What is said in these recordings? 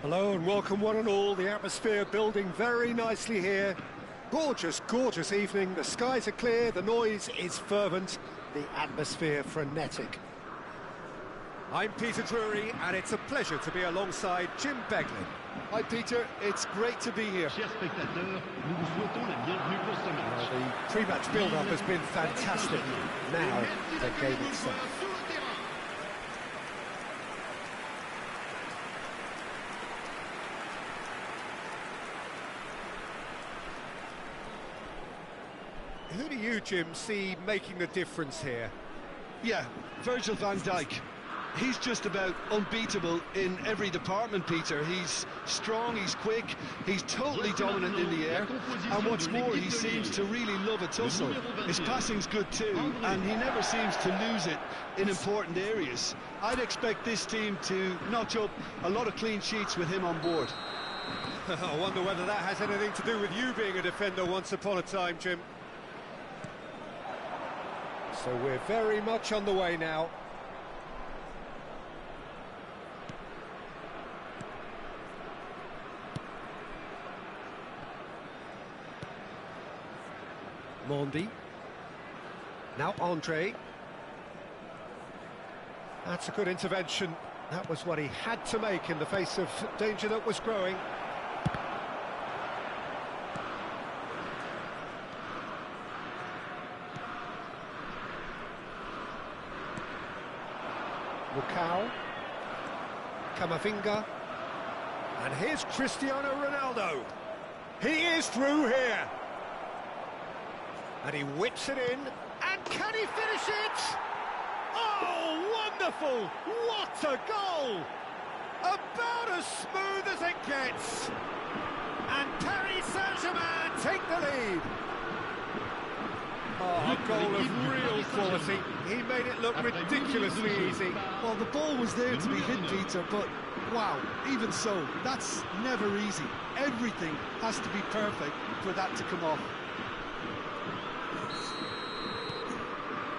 Hello and welcome one and all. The atmosphere building very nicely here. Gorgeous, gorgeous evening. The skies are clear, the noise is fervent, the atmosphere frenetic. I'm Peter Drury and it's a pleasure to be alongside Jim Beglin. Hi Peter, it's great to be here. Chers spectateurs, nous vous souhaitons la bienvenue pour ce match. The pre-match build-up has been fantastic. Now, the game itself. Who do you, Jim, see making the difference here? Yeah, Virgil van Dijk. He's just about unbeatable in every department, Peter. He's strong, he's quick, he's totally dominant in the air, and what's more, he seems to really love a tussle. His passing's good too, and he never seems to lose it in important areas. I'd expect this team to notch up a lot of clean sheets with him on board. I wonder whether that has anything to do with you being a defender once upon a time, Jim. So we're very much on the way now. Mondi. Now Andre. That's a good intervention. That was what he had to make in the face of danger that was growing. Lukau, Camavinga, and here's Cristiano Ronaldo. He is through here. And he whips it in, and can he finish it? Oh, wonderful! What a goal! About as smooth as it gets. And Paris Saint-Germain take the lead. Oh, a goal of real quality. He made it look ridiculously easy. Well, the ball was there to be hit, Peter, but wow, even so, that's never easy. Everything has to be perfect for that to come off.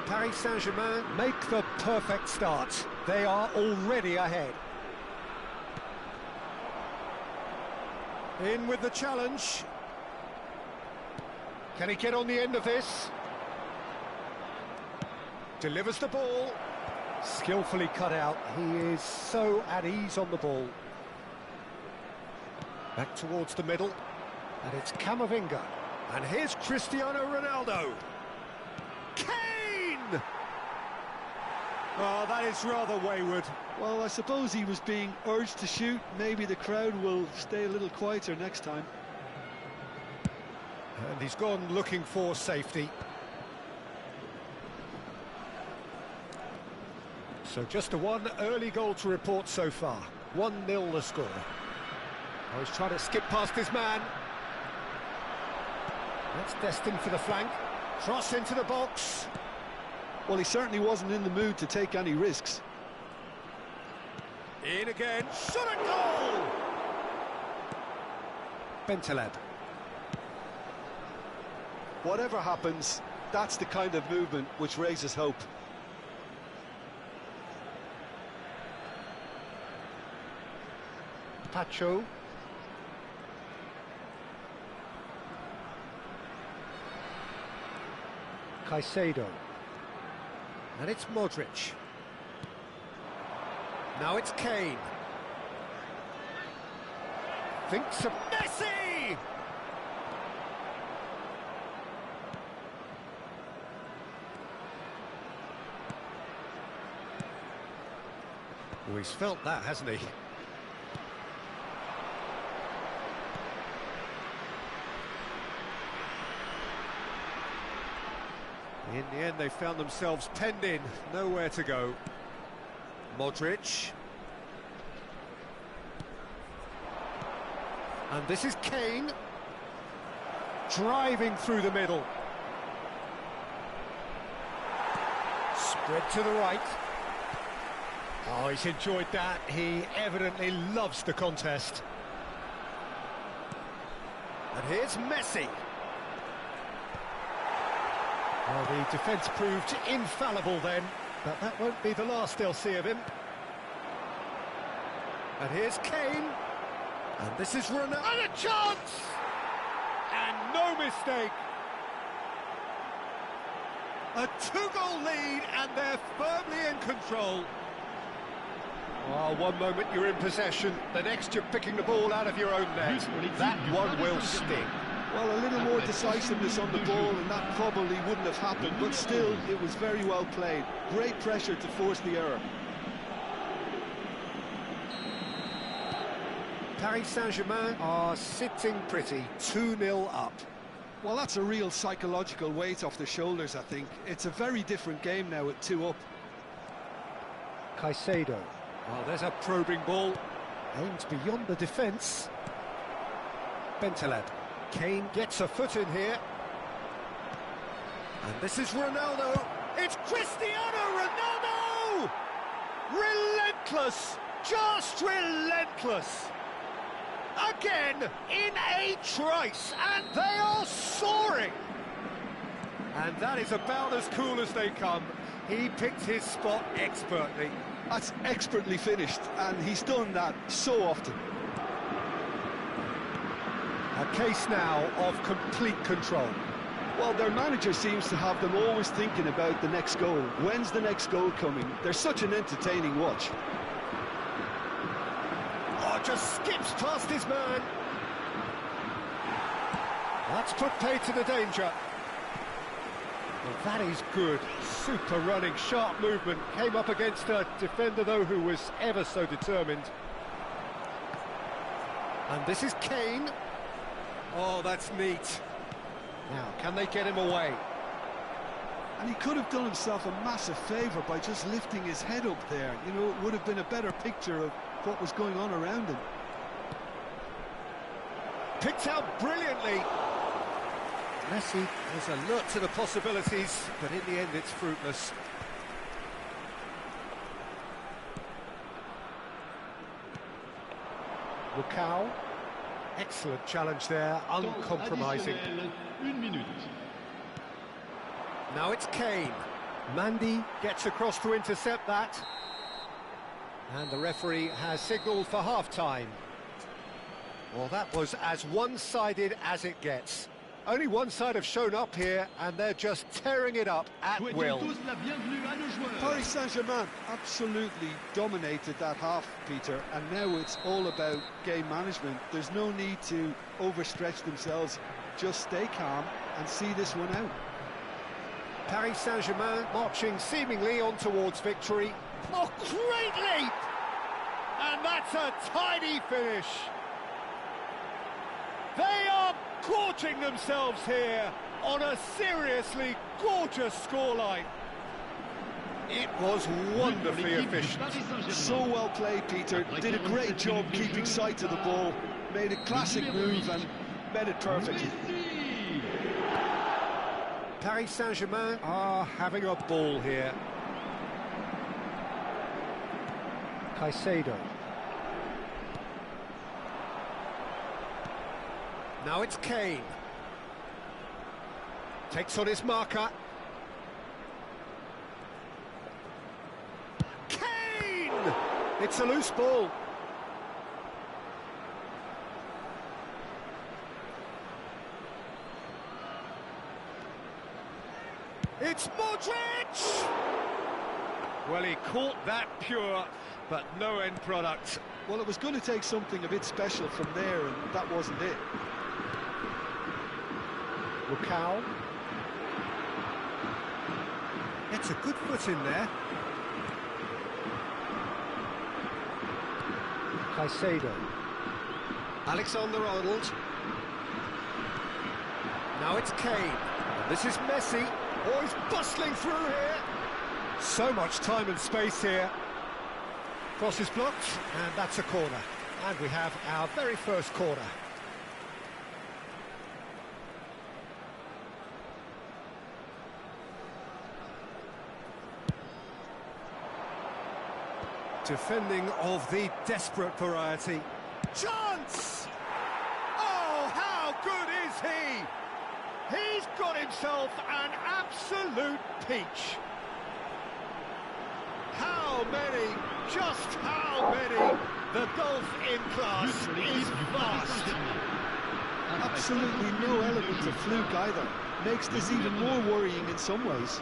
Paris Saint-Germain make the perfect start. They are already ahead. In with the challenge. Can he get on the end of this? Delivers the ball. Skillfully cut out. He is so at ease on the ball. Back towards the middle. And it's Camavinga. And here's Cristiano Ronaldo. Kane! Oh, that is rather wayward. Well, I suppose he was being urged to shoot. Maybe the crowd will stay a little quieter next time. And he's gone looking for safety. So just a one early goal to report so far. 1-0 the score. Oh, he's trying to skip past his man. That's destined for the flank. Cross into the box. Well, he certainly wasn't in the mood to take any risks. In again. Shot a goal! Bentaleb. Whatever happens, that's the kind of movement which raises hope. Pacho. Caicedo. And it's Modric. Now it's Kane. Thinks of Messi! Oh, he's felt that, hasn't he? In the end, they found themselves penned in, nowhere to go. Modric. And this is Kane. Driving through the middle. Spread to the right. Oh, he's enjoyed that. He evidently loves the contest. And here's Messi. Well, the defence proved infallible then, but that won't be the last they'll see of him. And here's Kane. And this is Ronaldo. And a chance! And no mistake. A 2-goal lead, and they're firmly in control. Oh, one moment you're in possession, the next you're picking the ball out of your own net. That one will sting. Well, a little more decisiveness on the ball, and that probably wouldn't have happened, but still, it was very well played. Great pressure to force the error. Paris Saint-Germain are sitting pretty, 2-0 up. Well, that's a real psychological weight off the shoulders, I think. It's a very different game now at 2 up. Caicedo. Well, there's a probing ball. Aimed beyond the defence. Bentaleb. Kane gets a foot in here. And this is Ronaldo. It's Cristiano Ronaldo! Relentless! Just relentless! Again, in a trice, and they are soaring! And that is about as cool as they come. He picked his spot expertly. That's expertly finished, and he's done that so often. A case now of complete control. Well, their manager seems to have them always thinking about the next goal. When's the next goal coming? They're such an entertaining watch. Oh, just skips past his man. That's put pay to the danger. Well, that is good. Super running, sharp movement. Came up against a defender, though, who was ever so determined. And this is Kane. Oh, that's neat. Now, can they get him away? And he could have done himself a massive favour by just lifting his head up there. You know, it would have been a better picture of what was going on around him. Picked out brilliantly. Messi is alert to the possibilities, but in the end it's fruitless. Lukau. Excellent challenge there, uncompromising. Now it's Kane. Mandy gets across to intercept that. And the referee has signalled for half-time. Well, that was as one-sided as it gets. Only one side have shown up here, and they're just tearing it up at will. Paris Saint-Germain absolutely dominated that half, Peter, and now it's all about game management. There's no need to overstretch themselves. Just stay calm and see this one out. Paris Saint-Germain marching seemingly on towards victory. Oh, great leap! And that's a tidy finish. They are gorging themselves here on a seriously gorgeous scoreline. It was wonderfully efficient. So well played, Peter. Did a great job keeping sight of the ball. Made a classic move and made it perfectly. Paris Saint-Germain are having a ball here. Caicedo. Now it's Kane. Takes on his marker. Kane! It's a loose ball. It's Modric! Well, he caught that pure, but no end product. Well, it was going to take something a bit special from there, and that wasn't it. Lukau. It's a good foot in there. Caicedo. Alexander-Arnold. Now it's Kane. And this is Messi. Oh, he's bustling through here. So much time and space here. Cross is blocked, and that's a corner. And we have our very first corner. Defending of the desperate variety. Chance! Oh, how good is he? He's got himself an absolute peach. How many, just how many The gulf in class is vast. Absolutely no element of fluke either. Makes this even more worrying in some ways.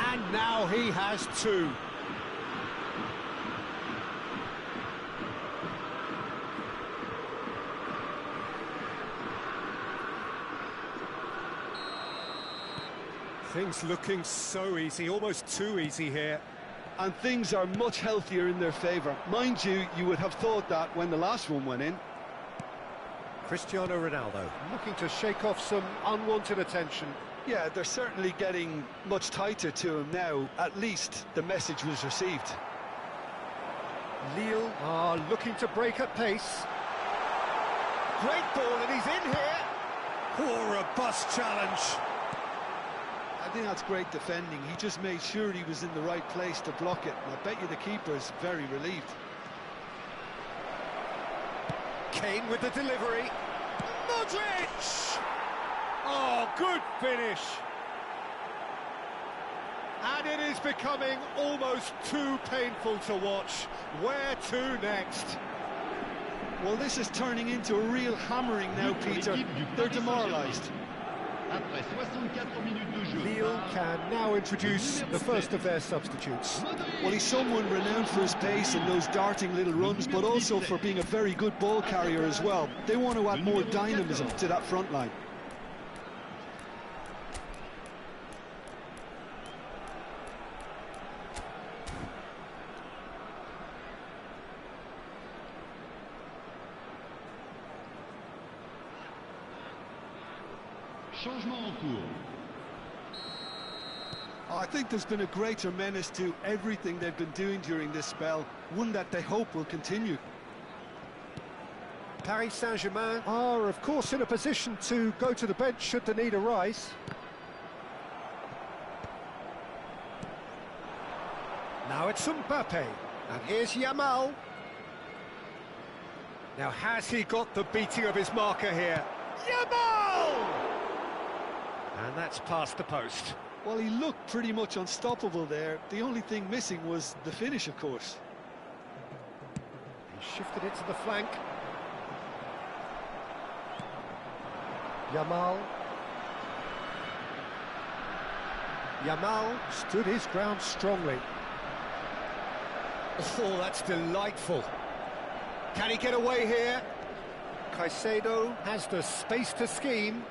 And now he has two. Things looking so easy, almost too easy here. And things are much healthier in their favour. Mind you, you would have thought that when the last one went in. Cristiano Ronaldo looking to shake off some unwanted attention. Yeah, they're certainly getting much tighter to him now. At least the message was received. Lille are looking to break at pace. Great ball, and he's in here. Poor robust challenge. I think that's great defending. He just made sure he was in the right place to block it. And I bet you the keeper's very relieved. Kane with the delivery. Modric! Oh, good finish. And it is becoming almost too painful to watch. Where to next? Well, this is turning into a real hammering now, Peter. They're demoralised. Lille can now introduce the first of their substitutes. Well, he's someone renowned for his pace and those darting little runs, but also for being a very good ball carrier as well. They want to add more dynamism to that front line. I think there's been a greater menace to everything they've been doing during this spell, one that they hope will continue. Paris Saint-Germain are, of course, in a position to go to the bench should the need arise. Now it's Mbappe, and here's Yamal. Now has he got the beating of his marker here? Yamal! And that's past the post. Well, he looked pretty much unstoppable there. The only thing missing was the finish, of course. He shifted it to the flank. Yamal. Yamal stood his ground strongly. Oh, that's delightful. Can he get away here? Caicedo has the space to scheme.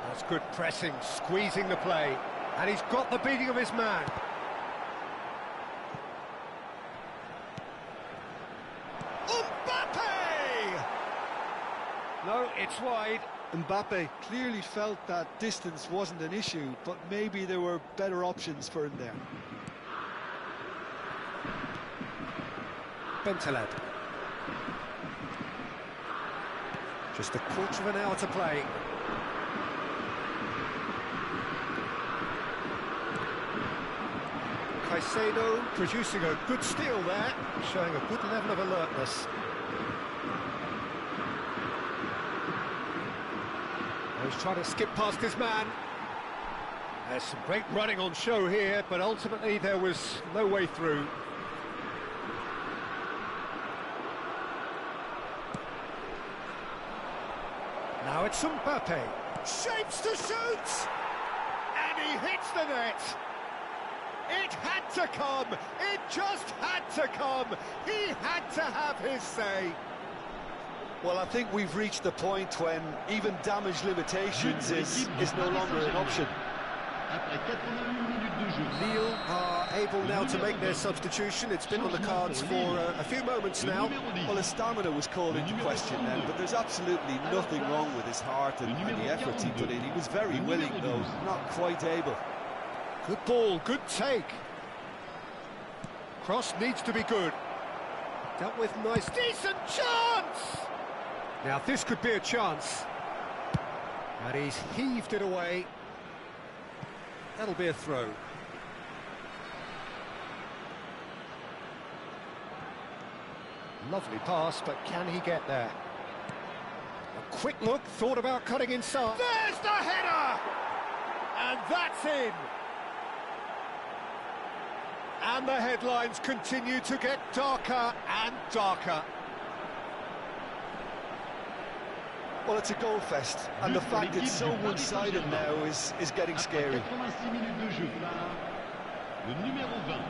That's good pressing, squeezing the play. And he's got the beating of his man. Mbappe! No, it's wide. Mbappe clearly felt that distance wasn't an issue, but maybe there were better options for him there. Bentaleb. Just a quarter of an hour to play. Caicedo producing a good steal there, showing a good level of alertness. He's trying to skip past his man. There's some great running on show here, but ultimately there was no way through. Now it's Mbappe. Shapes to shoot! And he hits the net! It had to come! It just had to come! He had to have his say! Well, I think we've reached the point when even damage limitations is no longer an option. Lille are able now to make their substitution. It's been on the cards for a few moments now. Well, his stamina was called into question then, but there's absolutely nothing wrong with his heart and the efforts he put in. He was very willing, though, not quite able. Good ball, good take. Cross needs to be good. Dealt with nice, decent chance! Now this could be a chance. And he's heaved it away. That'll be a throw. Lovely pass, but can he get there? A quick look, thought about cutting inside. There's the header! And that's in! And the headlines continue to get darker and darker. Well, it's a goal fest, and the fact it's so one-sided now is getting scary. 86 minutes de jeu par le numéro 20.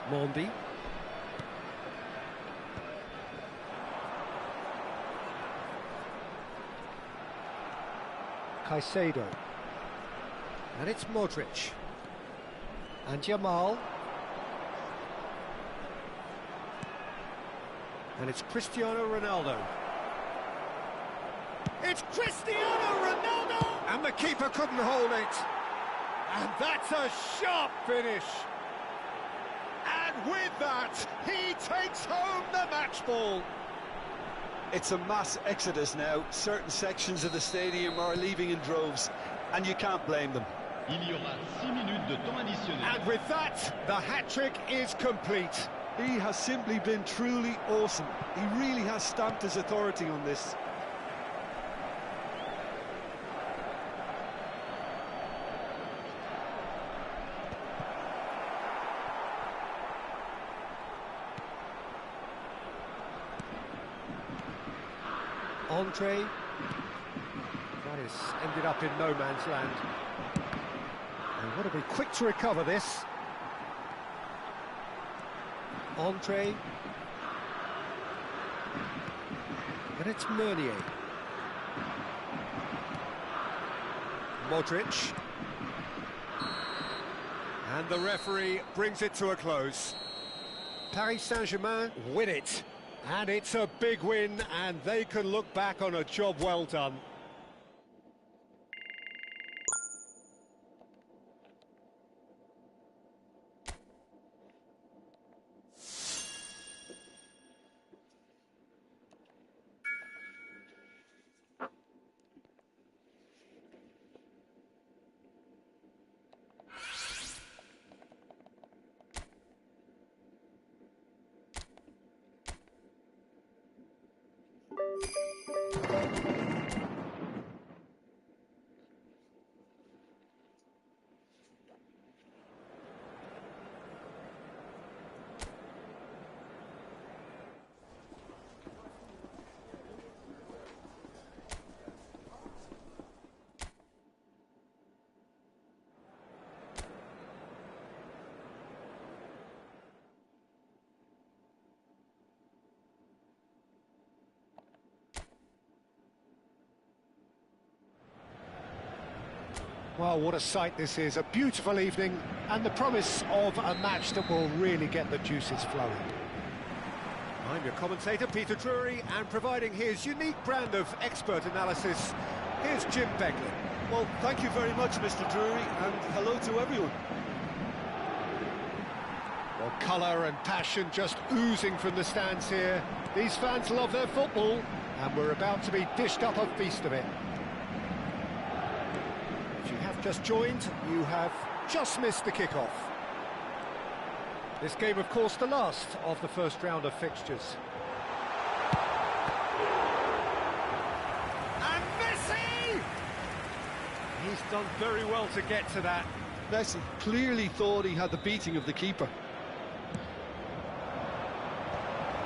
Mondi. Caicedo. And it's Modric. And Jamal. And it's Cristiano Ronaldo. It's Cristiano Ronaldo! And the keeper couldn't hold it. And that's a sharp finish. And with that, he takes home the match ball. It's a mass exodus now. Certain sections of the stadium are leaving in droves, and you can't blame them. Il y aura 6 minutes de temps additionnel. And with that, the hat-trick is complete. He has simply been truly awesome. He really has stamped his authority on this. Andre. That is ended up in no man's land. And got to be quick to recover this. Andre. And it's Meunier. Modric. And the referee brings it to a close. Paris Saint-Germain win it. And it's a big win, and they can look back on a job well done. Well, what a sight this is, a beautiful evening, and the promise of a match that will really get the juices flowing. I'm your commentator, Peter Drury, and providing his unique brand of expert analysis, here's Jim Beglin. Well, thank you very much, Mr. Drury, and hello to everyone. Well, colour and passion just oozing from the stands here. These fans love their football, and we're about to be dished up a feast of it. Just joined, you have just missed the kickoff. This game, of course, the last of the first round of fixtures. And Messi! He's done very well to get to that. Messi clearly thought he had the beating of the keeper.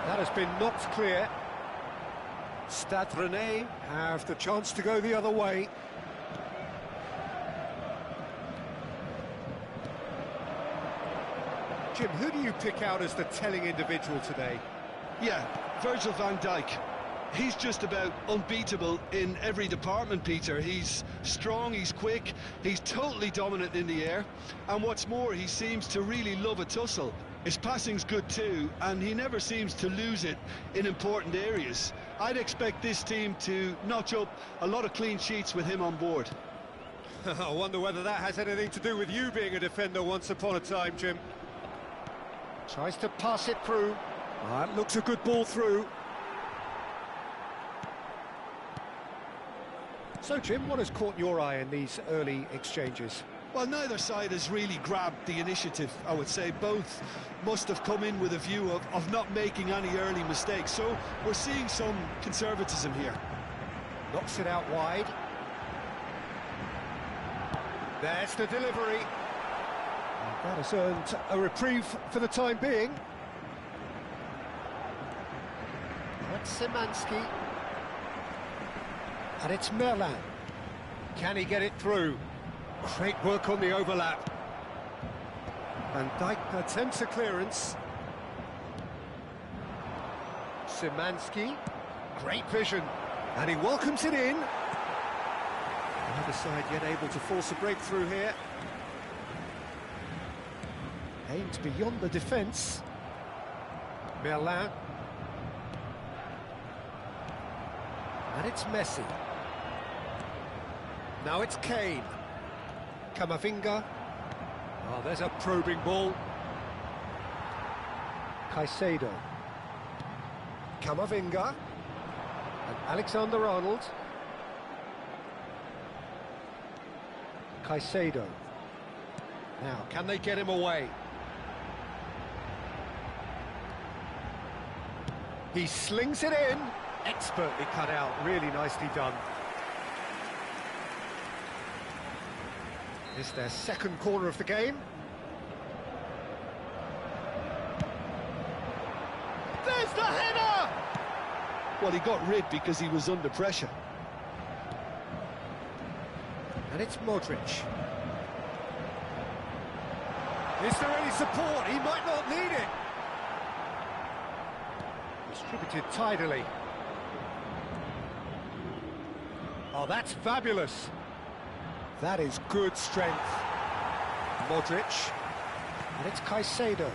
That has been knocked clear. Stade Rennais have the chance to go the other way. Jim, who do you pick out as the telling individual today? Yeah, Virgil van Dijk. He's just about unbeatable in every department, Peter. He's strong, he's quick, he's totally dominant in the air, and what's more, he seems to really love a tussle. His passing's good too, and he never seems to lose it in important areas. I'd expect this team to notch up a lot of clean sheets with him on board. I wonder whether that has anything to do with you being a defender once upon a time, Jim. Tries to pass it through. That looks a good ball through. So, Jim, what has caught your eye in these early exchanges? Well, neither side has really grabbed the initiative, I would say. Both must have come in with a view of not making any early mistakes. So we're seeing some conservatism here. Knocks it out wide. There's the delivery. And that has earned a reprieve for the time being. That's Szymanski. And it's Merlin. Can he get it through? Great work on the overlap. Van Dijk attempts a clearance. Szymanski. Great vision. And he welcomes it in. The other side yet able to force a breakthrough here. Aimed beyond the defence. Merlin. And it's Messi. Now it's Kane. Camavinga. Oh, there's a probing ball. Caicedo. Camavinga. And Alexander-Arnold. Caicedo. Now, can they get him away? He slings it in. Expertly cut out, really nicely done. It's their second corner of the game. There's the header! Well, he got rid because he was under pressure. And it's Modric. Is there any support? He might not need it. Distributed tidily. Oh, that's fabulous. That is good strength. Modric. And it's Caicedo.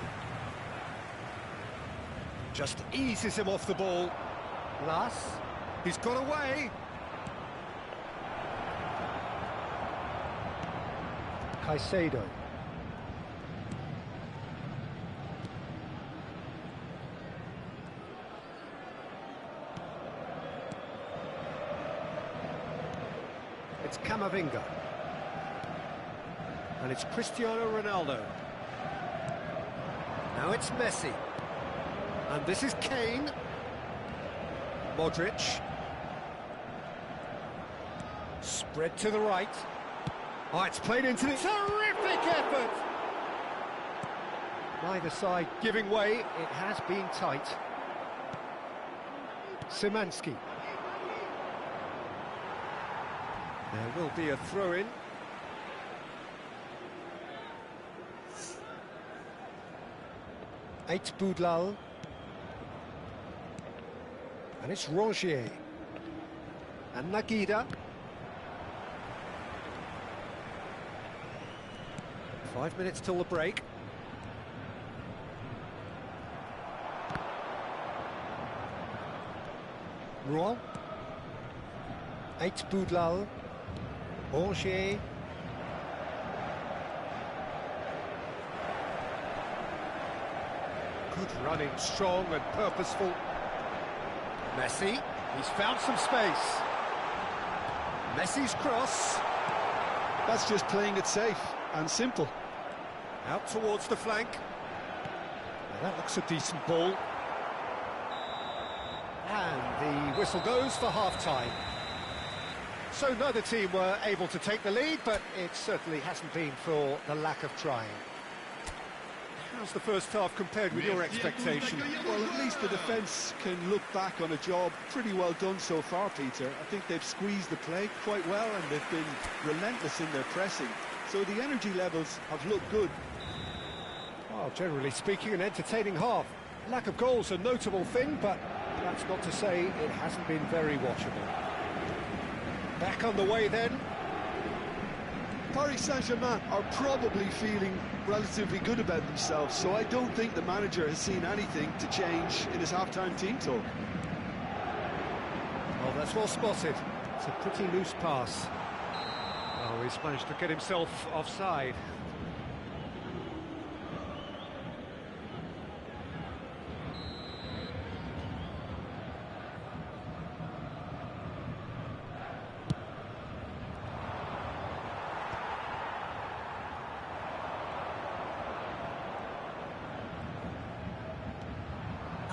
Just eases him off the ball. Las. He's got away. Caicedo. It's Camavinga. And it's Cristiano Ronaldo. Now it's Messi. And this is Kane. Modric. Spread to the right. Oh, it's played into the... Terrific effort! Neither side giving way. It has been tight. Szymanski. There will be a throw-in. Eight Boudlal. And it's Rongier. And Nagida. 5 minutes till the break. Rouen. 8 Boudlal. Rongier. Good running, strong and purposeful. Messi, he's found some space. Messi's cross. That's just playing it safe and simple. Out towards the flank. Now that looks a decent ball. And the whistle goes for half-time. So neither team were able to take the lead, but it certainly hasn't been for the lack of trying. How's the first half compared with your expectation? Well, at least the defence can look back on a job pretty well done so far, Peter. I think they've squeezed the play quite well and they've been relentless in their pressing. So the energy levels have looked good. Well, generally speaking, an entertaining half. Lack of goals a notable thing, but that's not to say it hasn't been very watchable. Back on the way then. Paris Saint-Germain are probably feeling relatively good about themselves, so I don't think the manager has seen anything to change in his half-time team talk. Well, that's well spotted. It's a pretty loose pass. Oh, he's managed to get himself offside.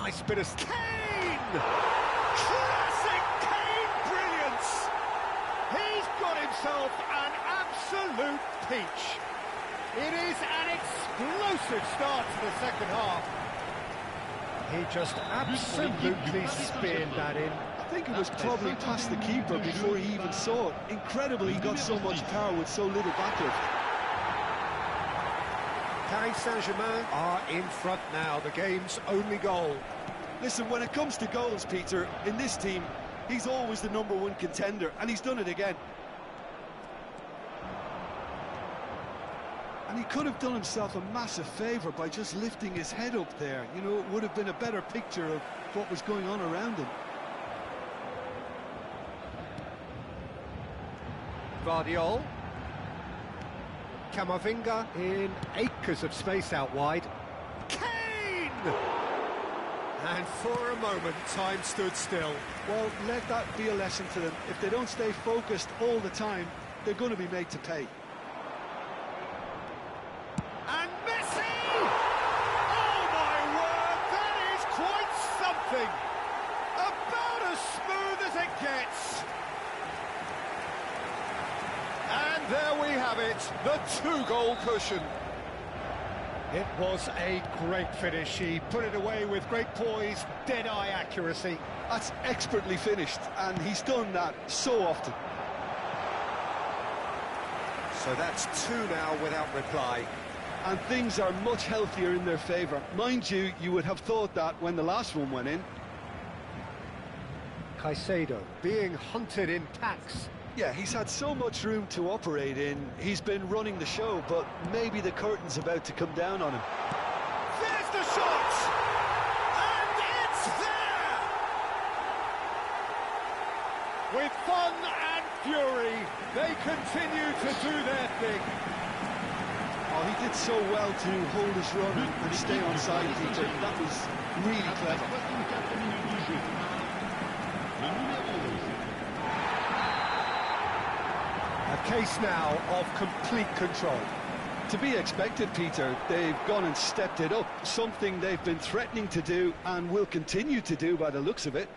Nice bit of... Kane! Classic Kane brilliance! He's got himself an absolute peach. It is an explosive start to the second half. He just absolutely speared that in. I think it was probably past the keeper before he even saw it. Incredible he got so much power with so little backlift. Paris Saint-Germain are in front now, the game's only goal. Listen, when it comes to goals, Peter, in this team, he's always the #1 contender, and he's done it again. And he could have done himself a massive favour by just lifting his head up there. You know, it would have been a better picture of what was going on around him. Guardiola. Camavinga in acres of space out wide. Kane! And for a moment, time stood still. Well, let that be a lesson to them. If they don't stay focused all the time, they're going to be made to pay. And Messi! Oh my word, that is quite something! About as smooth as it gets. And there we have it, the 2-goal cushion. It was a great finish. He put it away with great poise, dead-eye accuracy. That's expertly finished, and he's done that so often. So that's 2 now without reply. And things are much healthier in their favour. Mind you, you would have thought that when the last one went in. Caicedo being hunted in packs. Yeah, he's had so much room to operate in. He's been running the show, but maybe the curtain's about to come down on him. There's the shot! And it's there! With fun and fury, they continue to do their thing. Oh, he did so well to hold his run and stay on side, Peter. That was really clever. A case now of complete control. To be expected, Peter. They've gone and stepped it up, something they've been threatening to do and will continue to do by the looks of it.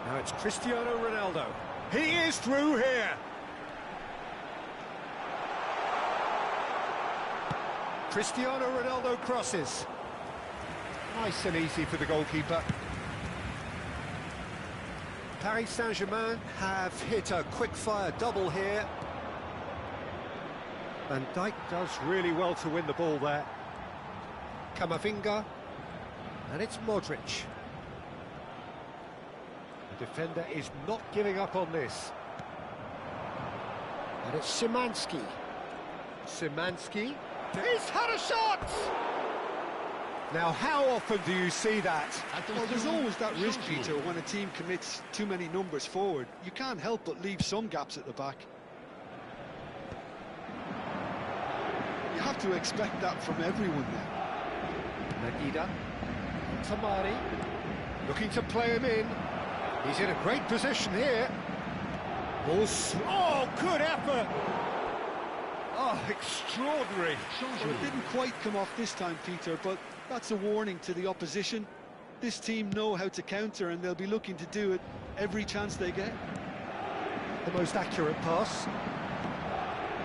Now it's Cristiano Ronaldo. He is through here. Cristiano Ronaldo crosses. Nice and easy for the goalkeeper. Paris Saint-Germain have hit a quick-fire double here. Van Dijk does really well to win the ball there. Camavinga. And it's Modric. The defender is not giving up on this. And it's Szymanski. Szymanski. He's had a shot! Now, how often do you see that? Well, there's always that risk, Peter, when a team commits too many numbers forward. You can't help but leave some gaps at the back. You have to expect that from everyone now. Medida. Tamari. Looking to play him in. He's in a great position here. Oh, good effort! Oh, extraordinary. Well, it didn't quite come off this time, Peter, but that's a warning to the opposition. This team know how to counter, and they'll be looking to do it every chance they get. The most accurate pass.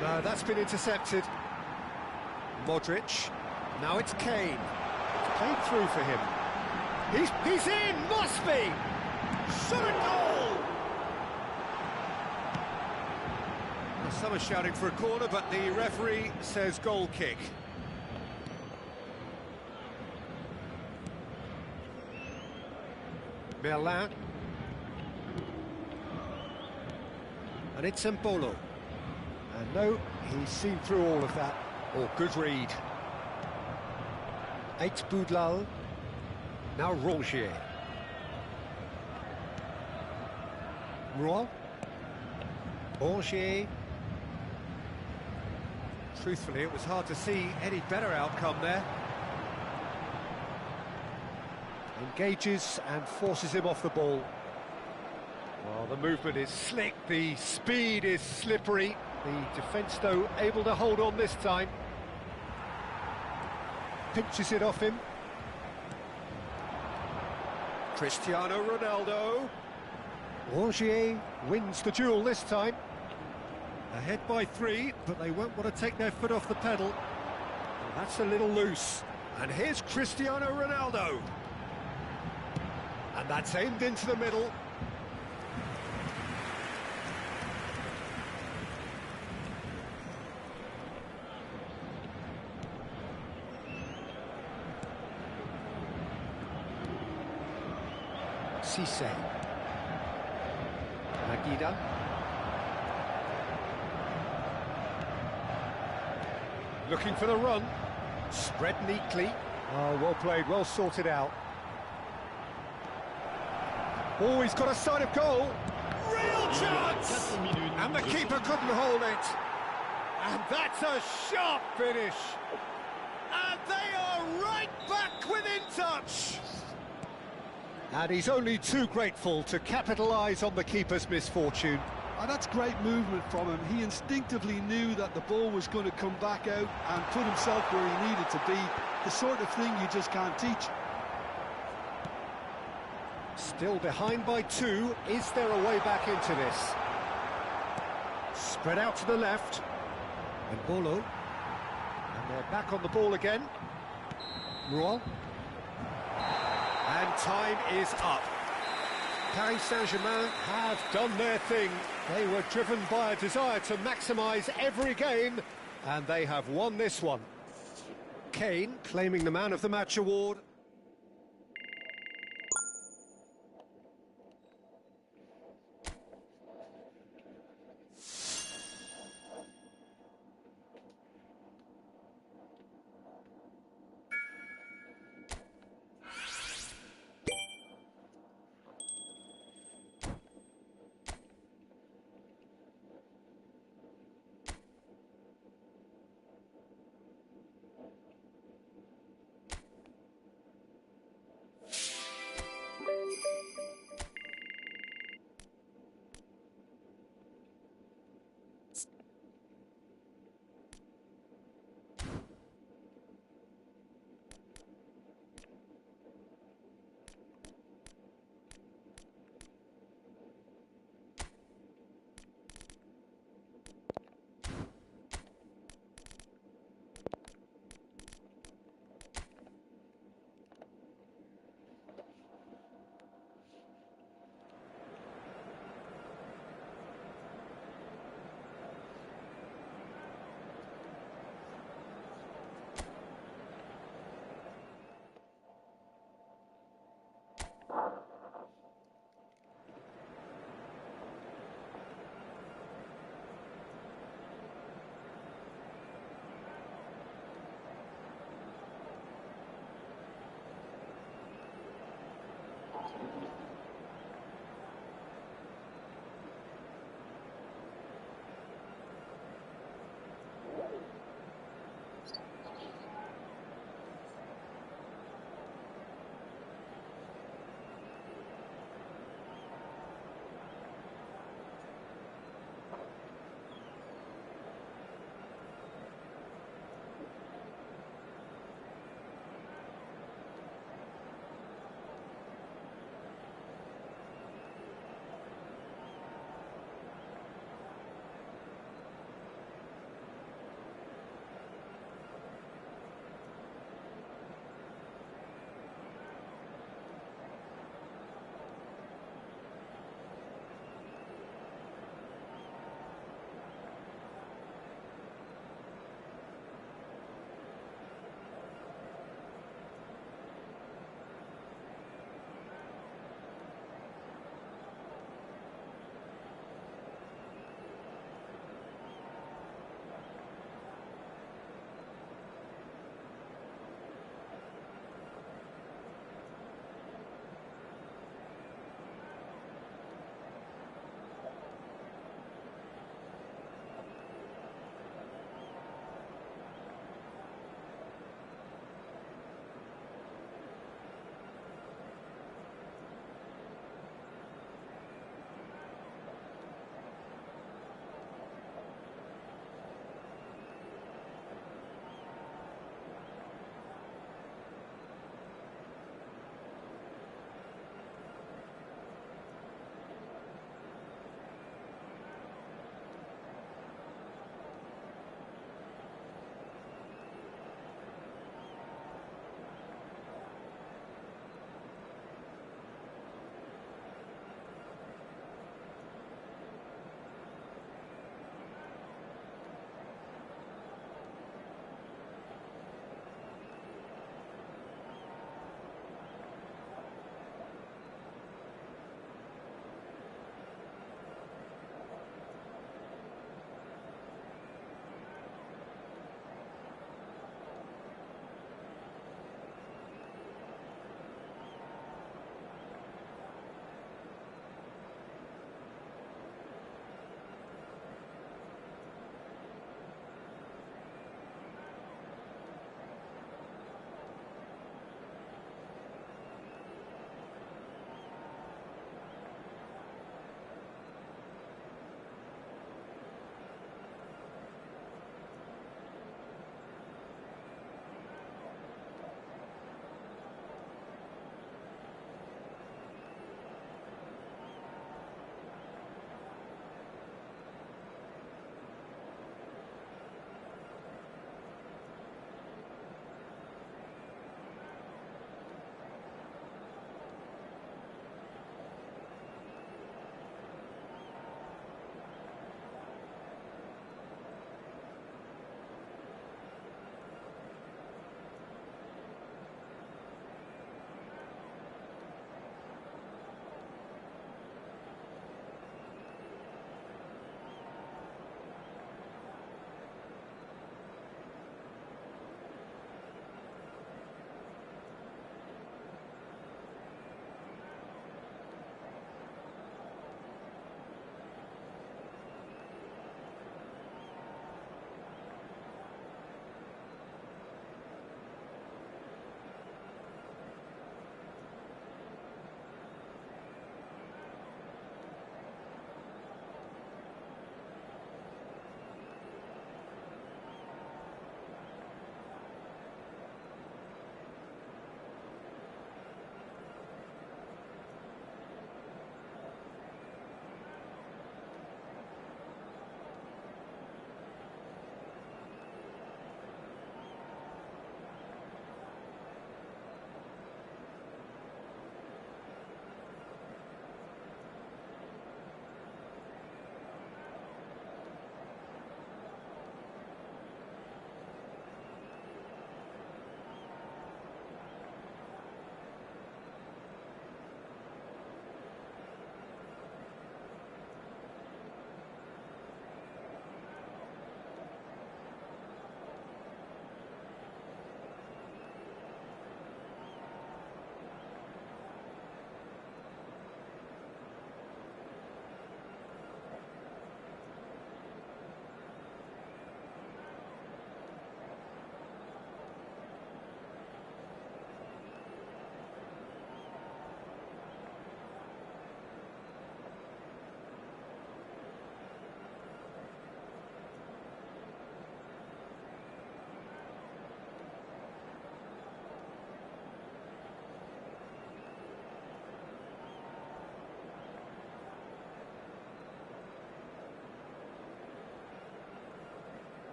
No, that's been intercepted. Modric. Now it's Kane. It's played through for him. He's in! Must be! Shot and goal! Some are shouting for a corner, but the referee says goal kick. Merlin. And it's Embolo. And no, he's seen through all of that. Oh, good read. Eight Boudlal. Now Rongier. Roy. Rongier. Truthfully, it was hard to see any better outcome there. Engages and forces him off the ball. Well, the movement is slick, the speed is slippery. The defence, though, able to hold on this time. pinches it off him. Cristiano Ronaldo. Rongier wins the duel this time. Ahead by 3, but they won't want to take their foot off the pedal. Well, that's a little loose. And here's Cristiano Ronaldo. And that's aimed into the middle. Cisse. Magida. Looking for the run. Spread neatly. Oh, well played, well sorted out. Oh, he's got a sight of goal. Real chance! And the keeper couldn't hold it. And that's a sharp finish. And they are right back within touch. And he's only too grateful to capitalise on the keeper's misfortune. And that's great movement from him. He instinctively knew that the ball was going to come back out and put himself where he needed to be. The sort of thing you just can't teach. Still behind by 2. Is there a way back into this? Spread out to the left. And Bolo. And they're back on the ball again. Roy. And time is up. Paris Saint-Germain have done their thing. They were driven by a desire to maximise every game, and they have won this one. Kane claiming the Man of the Match award.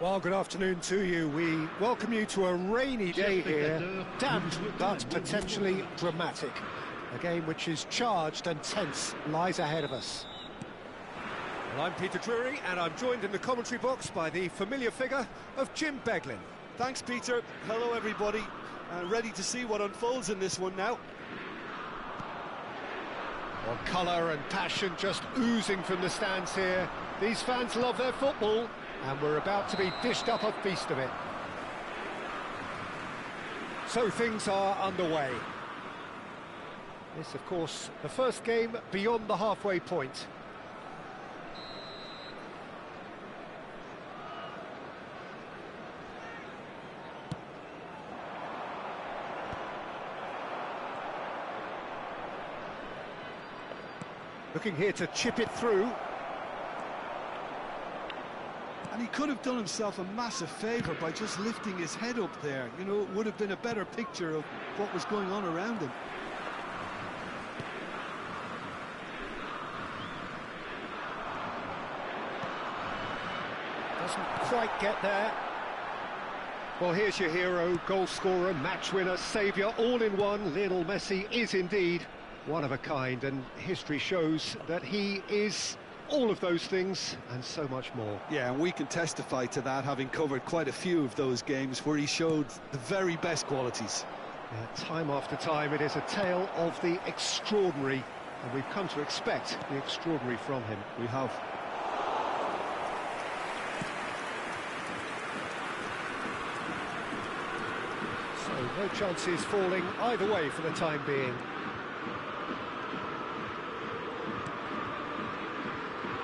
Well, good afternoon to you. We welcome you to a rainy day here, damp but potentially dramatic. A game which is charged and tense lies ahead of us. Well, I'm Peter Drury, and I'm joined in the commentary box by the familiar figure of Jim Beglin. Thanks, Peter. Hello, everybody. Ready to see what unfolds in this one now. Well, colour and passion just oozing from the stands here. These fans love their football, and we're about to be dished up a feast of it. So things are underway. This, of course, the first game beyond the halfway point. Looking here to chip it through. And he could have done himself a massive favour by just lifting his head up there. You know, it would have been a better picture of what was going on around him. Doesn't quite get there. Well, here's your hero, goal scorer, match winner, saviour, all in one. Lionel Messi is indeed one of a kind, and history shows that he is all of those things and so much more. Yeah, and we can testify to that, having covered quite a few of those games where he showed the very best qualities. Yeah, time after time, it is a tale of the extraordinary, and we've come to expect the extraordinary from him. We have. So no chances falling either way for the time being.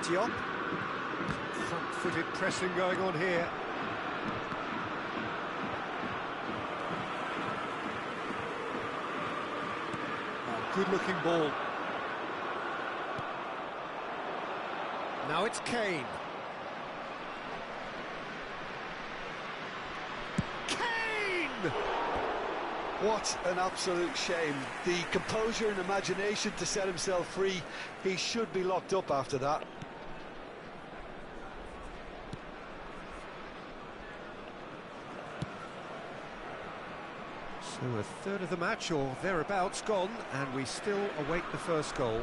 Diop. Front-footed pressing going on here. Oh, good-looking ball. Now it's Kane. Kane! What an absolute shame. The composure and imagination to set himself free. He should be locked up after that. So a third of the match or thereabouts gone, and we still await the first goal.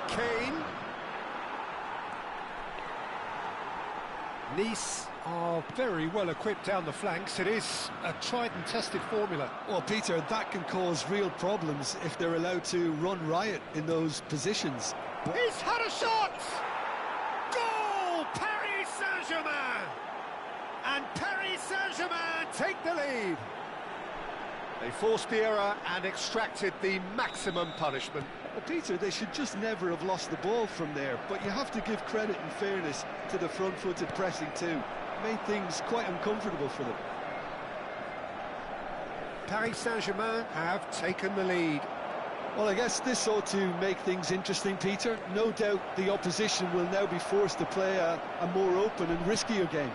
Kane. Nice are very well equipped down the flanks. It is a tried and tested formula. Well, Peter, that can cause real problems if they're allowed to run riot in those positions. He's had a shot! Goal! Paris Saint-Germain! And Paris Saint-Germain take the lead. They forced the error and extracted the maximum punishment. Well, Peter, they should just never have lost the ball from there, but you have to give credit and fairness to the front-footed pressing too. Made things quite uncomfortable for them. Paris Saint-Germain have taken the lead. Well, I guess this ought to make things interesting, Peter. No doubt the opposition will now be forced to play a more open and riskier game.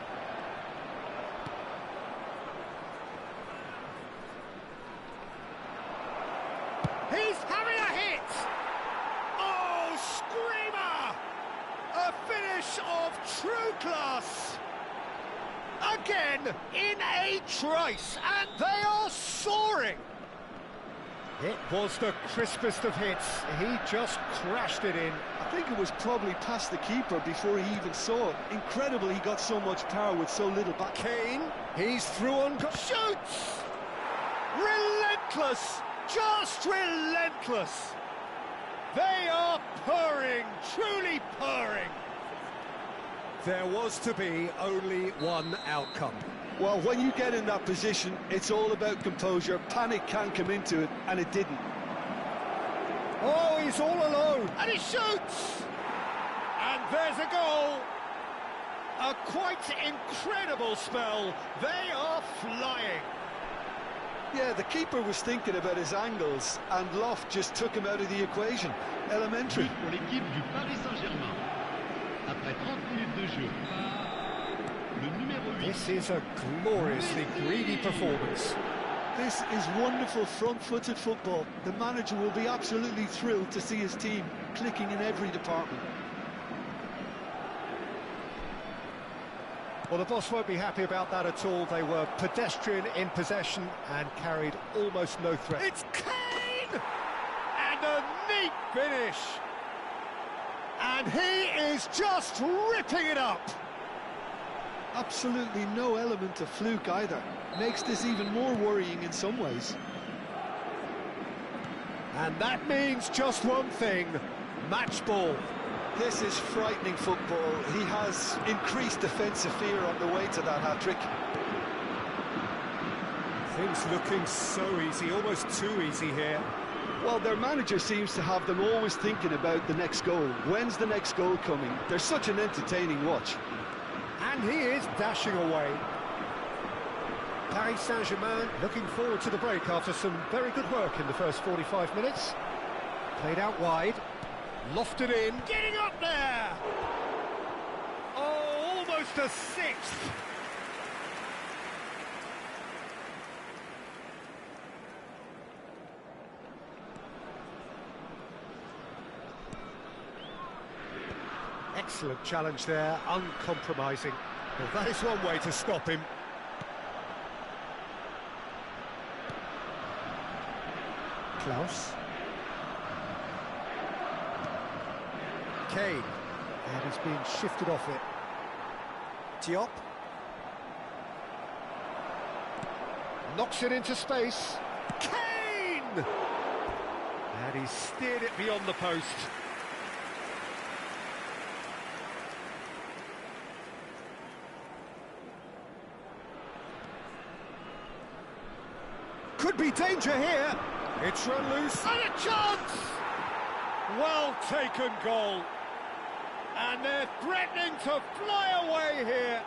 He's having a hit! Oh, screamer! A finish of true class! Again, in a trice, and they are soaring! It was the crispest of hits. He just crashed it in. I think it was probably past the keeper before he even saw it. Incredible he got so much power with so little back. Kane, he's through on... Shoots! Relentless! Just relentless! They are purring, truly purring. There was to be only one outcome. Well, when you get in that position, it's all about composure. Panic can come into it, and it didn't. Oh, he's all alone, and he shoots! And there's a goal. A quite incredible spell. They are flying. Yeah, the keeper was thinking about his angles, and Loft just took him out of the equation. Elementary. Pour l'équipe du Paris Saint-Germain. Après 30 minutes de jeu. Le numéro 8. This is a gloriously greedy performance. This is wonderful front-footed football. The manager will be absolutely thrilled to see his team clicking in every department. Well, the boss won't be happy about that at all. They were pedestrian in possession and carried almost no threat. It's Kane! And a neat finish! And he is just ripping it up! Absolutely no element of fluke either. Makes this even more worrying in some ways. And that means just one thing, match ball. This is frightening football. He has increased defensive fear on the way to that hat-trick. Things looking so easy, almost too easy here. Well, their manager seems to have them always thinking about the next goal. When's the next goal coming? They're such an entertaining watch. And he is dashing away. Paris Saint-Germain looking forward to the break after some very good work in the first 45 minutes. Played out wide, lofted in, getting up there! Oh, almost a sixth! Excellent challenge there, uncompromising. Well, that is one way to stop him. Klaus. Kane. And he's being shifted off it. Diop. Knocks it into space. Kane! And he steered it beyond the post. Could be danger here. It's run loose. And a chance! Well taken goal. And they're threatening to fly away here.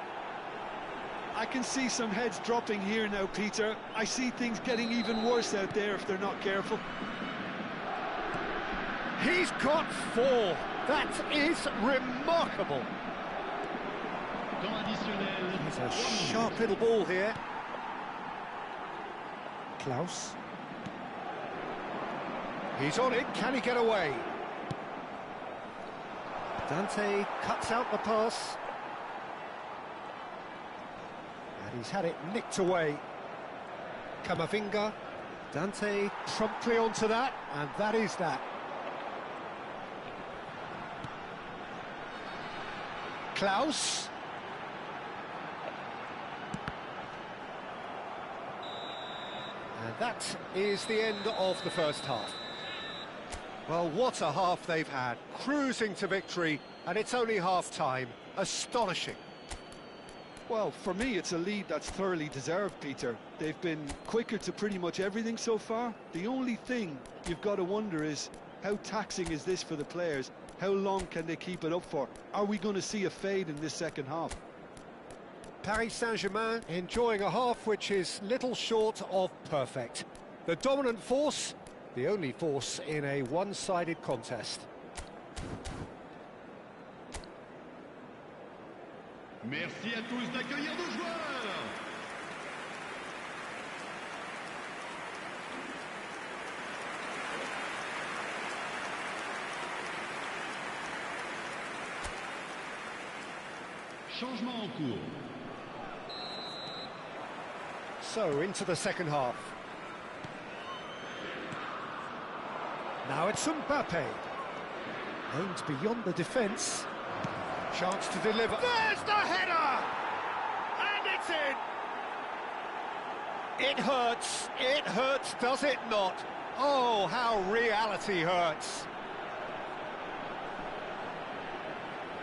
I can see some heads dropping here now, Peter. I see things getting even worse out there if they're not careful. He's got 4. That is remarkable. It's a sharp little ball here. Klaus. He's on it, can he get away? Dante cuts out the pass. And he's had it nicked away. Camavinga. Dante promptly onto that, and that is that. Klaus. And that is the end of the first half. Well, what a half they've had. Cruising to victory, and it's only half-time. Astonishing. Well, for me, it's a lead that's thoroughly deserved, Peter. They've been quicker to pretty much everything so far. The only thing you've got to wonder is, how taxing is this for the players? How long can they keep it up for? Are we going to see a fade in this second half? Paris Saint-Germain enjoying a half which is little short of perfect. The dominant force, the only force in a one-sided contest. Merci à tous d'accueillir nos joueurs. Changement en cours. So, into the second half. Now it's Mbappe. Aimed beyond the defence. Chance to deliver. There's the header! And it's in! It hurts, does it not? Oh, how reality hurts.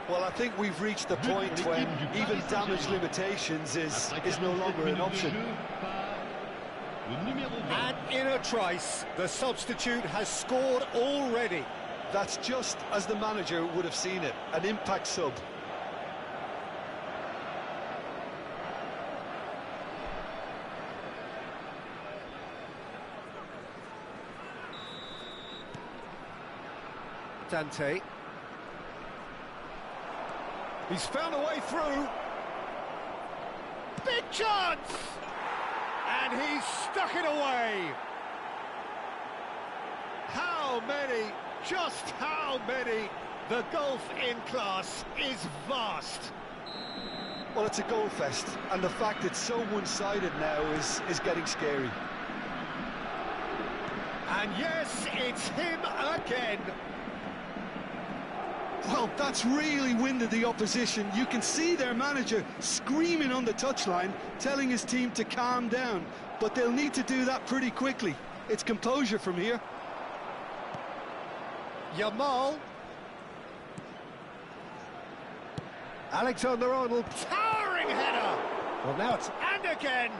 Well, I think we've reached the point when even damage limitations is no longer an option. And in a trice, the substitute has scored already. That's just as the manager would have seen it, an impact sub. Dante. He's found a way through. Big chance! And he's stuck it away. How many, just how many? The gulf in class is vast. Well, it's a goal fest, and the fact it's so one-sided now is getting scary. And yes, it's him again. Well, that's really winded the opposition. You can see their manager screaming on the touchline, telling his team to calm down. But they'll need to do that pretty quickly. It's composure from here. Yamal. Alexander-Arnold, towering header. Well, now it's and again.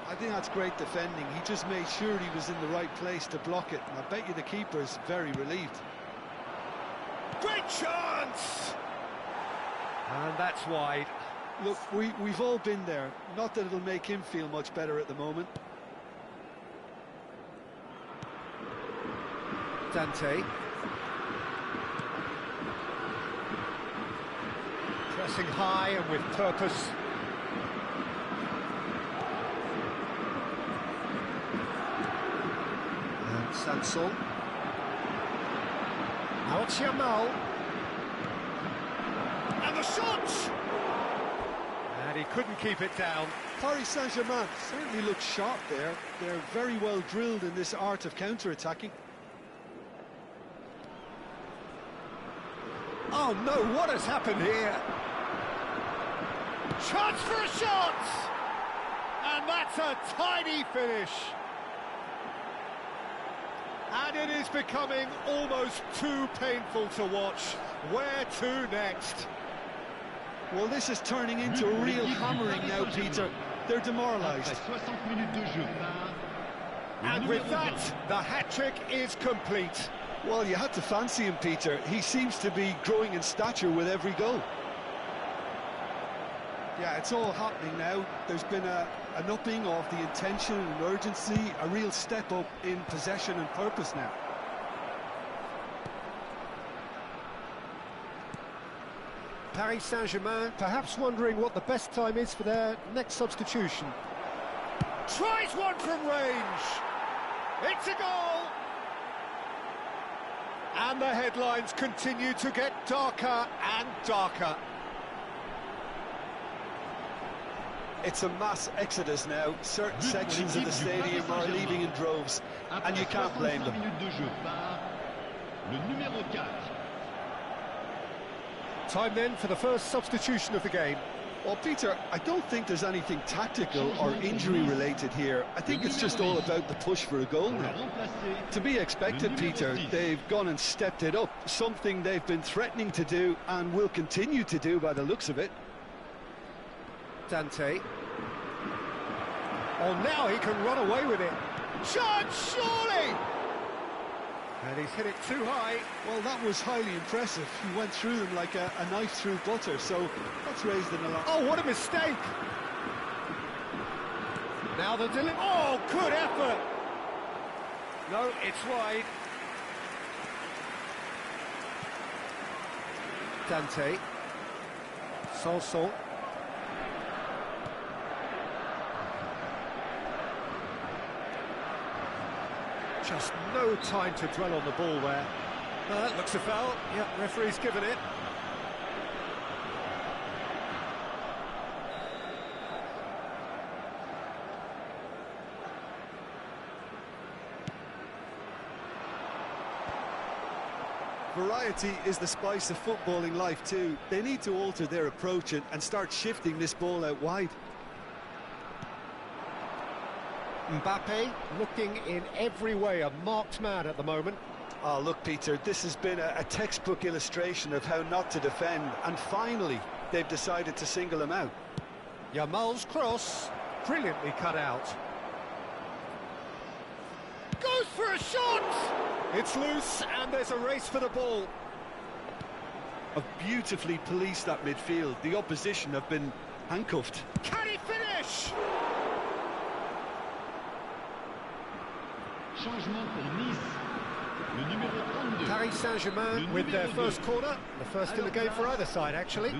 I think that's great defending. He just made sure he was in the right place to block it. And I bet you the keeper's very relieved. Great chance! And that's wide. Look, we've all been there. Not that it'll make him feel much better at the moment. Dante. Pressing high and with purpose. And Sanson. Now it's Yamal. And the shot! And he couldn't keep it down. Paris Saint-Germain certainly looks sharp there. They're very well drilled in this art of counter-attacking. Oh no, what has happened here? Chance for a shot! And that's a tidy finish. And it is becoming almost too painful to watch. Where to next? Well, this is turning into a real hammering now, Peter. They're demoralised. And with that, the hat-trick is complete. Well, you had to fancy him, Peter. He seems to be growing in stature with every goal. Yeah, it's all happening now. There's been an upping of the intention and urgency, a real step up in possession and purpose now. Paris Saint-Germain perhaps wondering what the best time is for their next substitution. Tries one from range. It's a goal. And the headlines continue to get darker and darker. It's a mass exodus now. Certain sections of the stadium are leaving in droves, and you can't blame them. Time then for the first substitution of the game. Well, Peter, I don't think there's anything tactical or injury-related here. I think it's just all about the push for a goal now. To be expected, Peter, they've gone and stepped it up, something they've been threatening to do and will continue to do by the looks of it. Dante. Oh, now he can run away with it. Chance, surely! And he's hit it too high. Well, that was highly impressive. He went through them like a knife through butter, so that's raised an alarm. Oh, what a mistake! Now the delivery. Oh, good effort! No, it's wide. Dante. Sanson. Just no time to dwell on the ball there. That looks a foul. Yep, referee's given it. Variety is the spice of footballing life too. They need to alter their approach and start shifting this ball out wide. Mbappe looking in every way a marked man at the moment. Oh, look, Peter, this has been a textbook illustration of how not to defend, and finally they've decided to single him out. Yamal's cross, brilliantly cut out. Goes for a shot! It's loose, and there's a race for the ball. Have beautifully policed that midfield. The opposition have been handcuffed. Can he finish? Paris Saint-Germain with their first corner, the first in the game for either side, actually.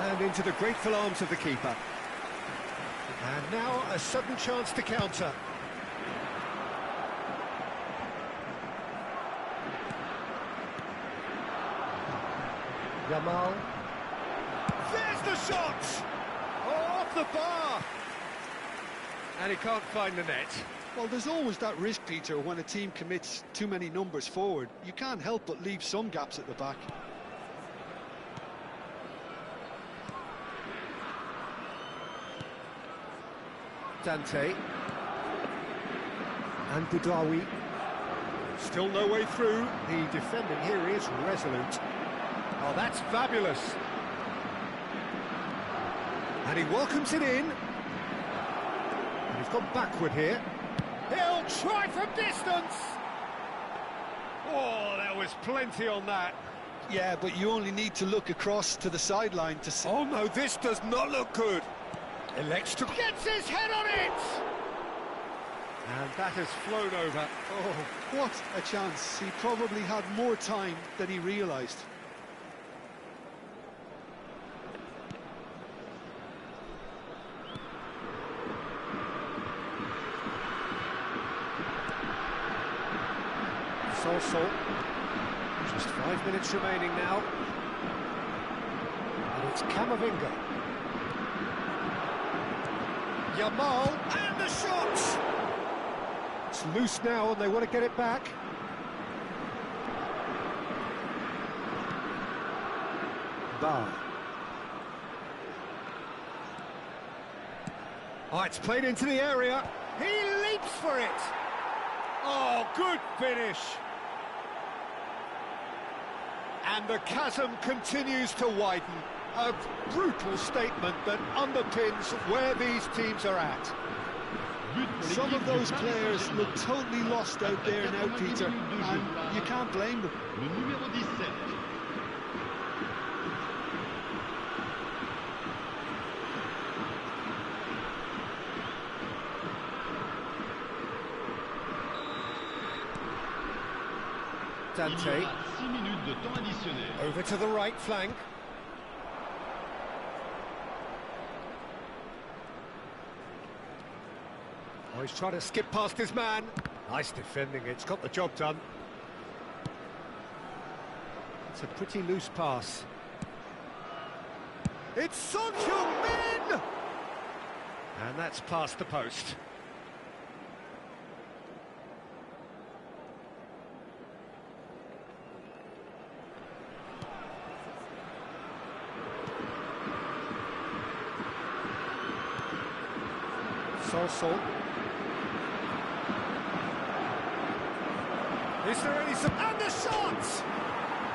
And into the grateful arms of the keeper. And now a sudden chance to counter. Yamal. There's the shot! Oh, off the bar! And he can't find the net. Well, there's always that risk, Peter, when a team commits too many numbers forward. You can't help but leave some gaps at the back. Dante. And Boudaoui. Still no way through. The defending here is resolute. Oh, that's fabulous. And he welcomes it in. And he's gone backward here. He'll try from distance. Oh, there was plenty on that. Yeah, but you only need to look across to the sideline to see. Oh no, this does not look good. Elects to... Gets his head on it! And that has flown over. Oh, what a chance. He probably had more time than he realised. Solso. Just 5 minutes remaining now. And it's Camavinga. Yamal, and the shot! It's loose now and they want to get it back. Bar. Oh, it's played into the area. He leaps for it. Oh, good finish. And the chasm continues to widen. A brutal statement that underpins where these teams are at. Some of those players look totally lost out there now, Peter, and you can't blame them. Le numéro 17. Dante. 6 minutes de temps additionnel. Over to the right flank. Oh, he's trying to skip past his man. Nice defending, it's got the job done. It's a pretty loose pass. It's Son Heung-min! And that's past the post. Solso. Is there any... And the shot!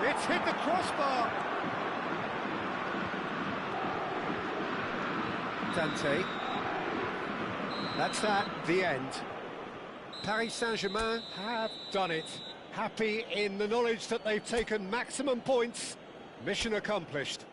It's hit the crossbar. Dante. That's that, the end. Paris Saint-Germain have done it. Happy in the knowledge that they've taken maximum points. Mission accomplished.